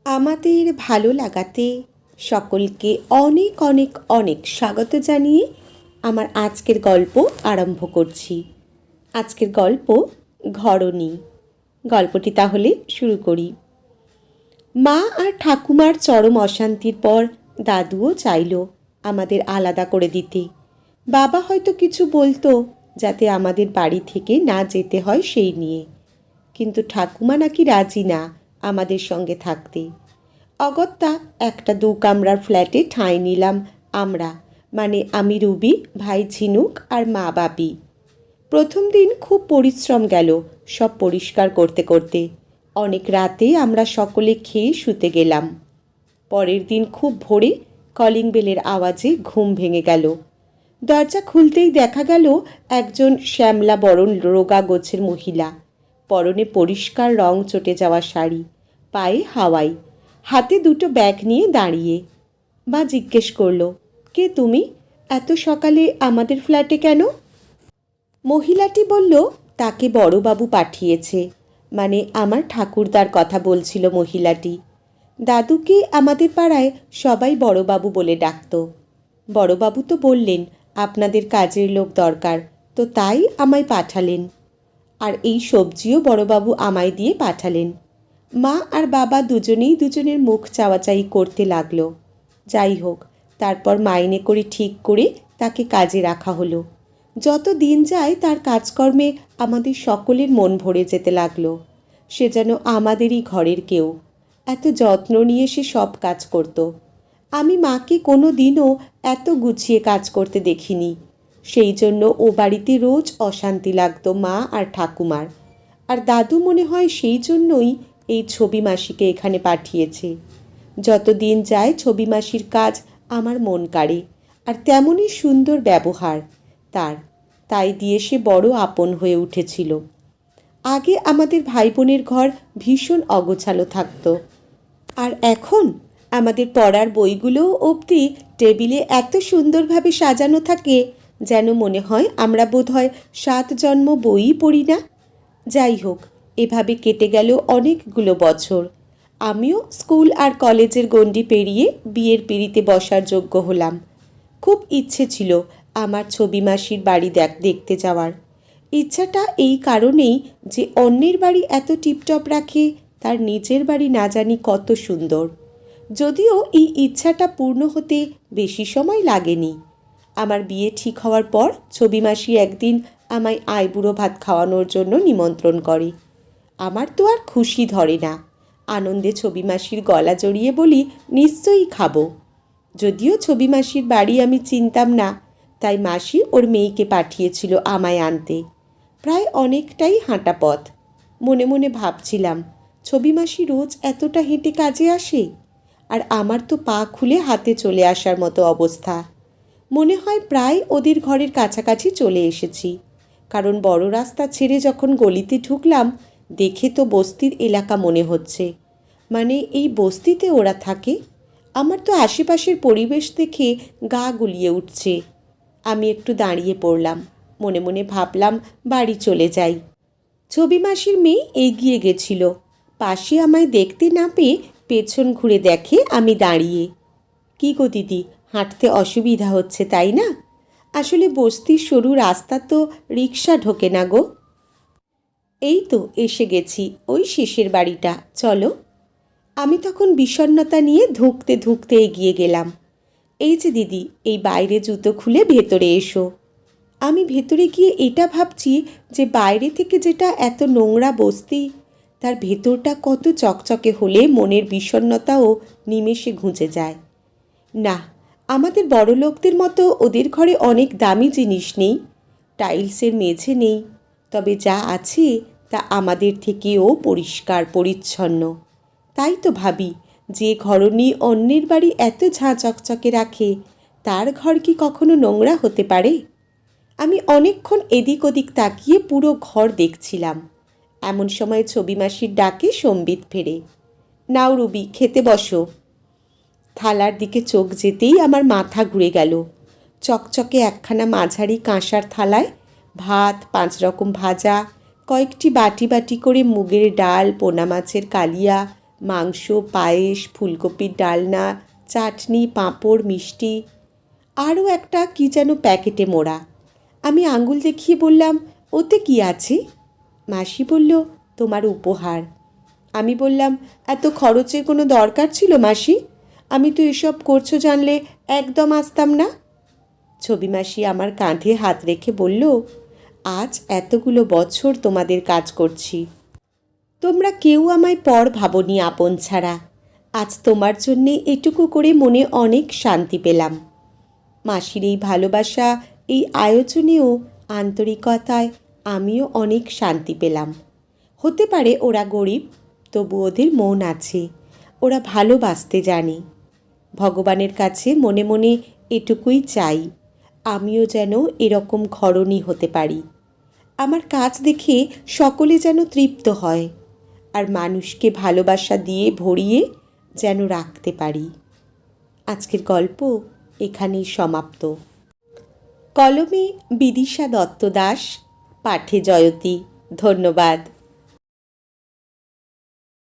আমাদের ভালো লাগাতে সকলকে অনেক অনেক অনেক স্বাগত জানিয়ে আমার আজকের গল্প আরম্ভ করছি। আজকের গল্প ঘরণী। গল্পটি তাহলে শুরু করি। মা আর ঠাকুমার চরম অশান্তির পর দাদুও চাইল আমাদের আলাদা করে দিতে। বাবা হয়তো কিছু বলতো যাতে আমাদের বাড়ি থেকে না যেতে হয় সেই নিয়ে, কিন্তু ঠাকুমা নাকি রাজি না আমাদের সঙ্গে থাকতে। অগত্যা একটা 2 কামরার ফ্ল্যাটে ঠাঁই নিলাম আমরা, মানে আমি, রুবি, ভাই ঝিনুক আর মা বাপি। প্রথম দিন খুব পরিশ্রম গেল সব পরিষ্কার করতে করতে। অনেক রাতে আমরা সকলে খেয়ে শুতে গেলাম। পরের দিন খুব ভোরে কলিং বেলের আওয়াজে ঘুম ভেঙে গেল। দরজা খুলতেই দেখা গেল একজন শ্যামলা বরণ রোগা গোছের মহিলা, পরনে পরিষ্কার রং চটে যাওয়া শাড়ি, পায়ে হাওয়াই, হাতে 2টো ব্যাগ নিয়ে দাঁড়িয়ে। মা জিজ্ঞেস করল, কে তুমি? এত সকালে আমাদের ফ্ল্যাটে কেন? মহিলাটি বলল, তাকে বড়বাবু পাঠিয়েছে। মানে আমার ঠাকুরদার কথা বলছিল মহিলাটি। দাদুকে আমাদের পাড়ায় সবাই বড়বাবু বলে ডাকত। বড়বাবু তো বললেন আপনাদের কাজের লোক দরকার, তো তাই আমায় পাঠালেন। আর এই সবজিও বড়বাবু আমায় দিয়ে পাঠালেন। মা আর বাবা দুজনেই দুজনের মুখ চাওয়াচাই করতে লাগলো। যাই হোক, তারপর মাইনে করে ঠিক করে তাকে কাজে রাখা হলো। যত দিন যায় তার কাজকর্মে আমাদের সকলের মন ভরে যেতে লাগলো। সে যেন আমাদেরই ঘরের কেউ। এত যত্ন নিয়ে সে সব কাজ করত। আমি মাকে কোনো দিনও এত গুছিয়ে কাজ করতে দেখিনি। সেই জন্য ও বাড়িতে রোজ অশান্তি লাগতো মা আর ঠাকুমার। আর দাদু মনে হয় সেই জন্যই এই ছবি মাসিকে এখানে পাঠিয়েছে। যত দিন যায় ছবি মাসির কাজ আমার মন কাড়ে, আর তেমনই সুন্দর ব্যবহার তার, তাই দিয়ে সে বড় আপন হয়ে উঠেছিল। আগে আমাদের ভাই বোনের ঘর ভীষণ অগোছালো থাকতো, আর এখন আমাদের পড়ার বইগুলোও অবধি টেবিলে এত সুন্দরভাবে সাজানো থাকে যেন মনে হয় আমরা বোধহয় 7 জন্ম বইই পড়ি না। যাই হোক, এভাবে কেটে গেল অনেকগুলো বছর। আমিও স্কুল আর কলেজের গণ্ডি পেরিয়ে বিয়ের পিঁড়িতে বসার যোগ্য হলাম। খুব ইচ্ছে ছিল আমার ছবি মাসির বাড়ি দেখতে যাওয়ার। ইচ্ছাটা এই কারণেই যে অন্যের বাড়ি এত টিপটপ রাখে, তার নিজের বাড়ি না জানি কত সুন্দর। যদিও এই ইচ্ছাটা পূর্ণ হতে বেশি সময় লাগেনি। আমার বিয়ে ঠিক হওয়ার পর ছবি মাসি একদিন আমায় আইবুড়ো ভাত খাওয়ানোর জন্য নিমন্ত্রণ করে। আমার তো আর খুশি ধরে না। আনন্দে ছবি মাসির গলা জড়িয়ে বলি, নিশ্চয়ই খাবো। যদিও ছবি মাসির বাড়ি আমি চিনতাম না, তাই মাসি ওর মেয়েকে পাঠিয়েছিল আমায় আনতে। প্রায় অনেকটাই হাঁটা পথ। মনে মনে ভাবছিলাম, ছবি মাসি রোজ এতটা হেঁটে কাজে আসে, আর আমার তো পা খুলে হাতে চলে আসার মতো অবস্থা। মনে হয় প্রায় ওদের ঘরের কাছাকাছি চলে এসেছি, কারণ বড় রাস্তা ছেড়ে যখন গলিতে ঢুকলাম, দেখে তো বস্তির এলাকা মনে হচ্ছে। মানে এই বস্তিতে ওরা থাকে? আমার তো আশেপাশের পরিবেশ দেখে গা গুলিয়ে উঠছে। আমি একটু দাঁড়িয়ে পড়লাম, মনে মনে ভাবলাম বাড়ি চলে যাই। ছবি মাসির মেয়ে এগিয়ে গেছিল। পাশে আমায় দেখতে না পেয়ে পেছন ঘুরে দেখে আমি দাঁড়িয়ে। কী গো দিদি, হাঁটতে অসুবিধা হচ্ছে তাই না? আসলে বস্তির সরু রাস্তা তো রিক্সা ঢোকে না গো। এই তো এসে গেছি, ওই শেষের বাড়িটা, চলো। আমি তখন বিষণ্ণতা নিয়ে ধুঁকতে ধুঁকতে এগিয়ে গেলাম। এই যে দিদি, এই বাইরে জুতো খুলে ভেতরে এসো। আমি ভেতরে গিয়ে এটা ভাবছি যে বাইরে থেকে যেটা এত নোংরা বস্তি, তার ভেতরটা কত চকচকে হলে মনের বিষণ্ণতাও নিমেষে ঘুচে যায়। না, আমাদের বড় লোকদের মতো ওদের ঘরে অনেক দামি জিনিস নেই, টাইলসের মেঝে নেই, তবে যা আছে তা আমাদের থেকেও পরিষ্কার পরিচ্ছন্ন। তাই তো ভাবি, যে ঘরণী অন্যের বাড়ি এত ঝাঁ চকচকে রাখে, তার ঘর কি কখনো নোংরা হতে পারে? আমি অনেকক্ষণ এদিক ওদিক তাকিয়ে পুরো ঘর দেখছিলাম। এমন সময় ছবি মাসির ডাকে সম্বিত ফেরে। নাও রুবি, খেতে বসো। থালার দিকে চোখ যেতেই আমার মাথা ঘুরে গেল। চকচকে একখানা মাঝারি কাঁসার থালায় ভাত, 5 রকম ভাজা, কয়েকটি বাটি বাটি করে মুগের ডাল, পোনা মাছের কালিয়া, মাংস, পায়েস, ফুলকপির ডালনা, চাটনি, পাঁপড়, মিষ্টি, আরও একটা কী যেন প্যাকেটে মোড়া। আমি আঙুল দেখিয়ে বললাম, ওতে কি আছে? মাসি বলল, তোমার উপহার। আমি বললাম, এত খরচের কোনো দরকার ছিল মাসি? আমি তো এসব করছো জানলে একদম আসতাম না। ছবি মাসি আমার কাঁধে হাত রেখে বলল, আজ এতগুলো বছর তোমাদের কাজ করছি, তোমরা কেউ আমায় পর ভাবনি আপন ছাড়া। আজ তোমার জন্যে এটুকু করে মনে অনেক শান্তি পেলাম। মাসির এই ভালোবাসা, এই আয়োজনেও আন্তরিকতায় আমিও অনেক শান্তি পেলাম। হতে পারে ওরা গরিব, তবু ওদের মন আছে, ওরা ভালোবাসতে জানে। ভগবানের কাছে মনে মনে এটুকুই চাই, আমিও যেন এরকম ঘরণী হতে পারি। আমার কাজ দেখে সকলে যেন তৃপ্ত হয়, আর মানুষকে ভালোবাসা দিয়ে ভরিয়ে যেন রাখতে পারি। আজকের গল্প এখানেই সমাপ্ত। কলমে বিদিশা দত্ত দাস, পাঠে জয়তী। ধন্যবাদ।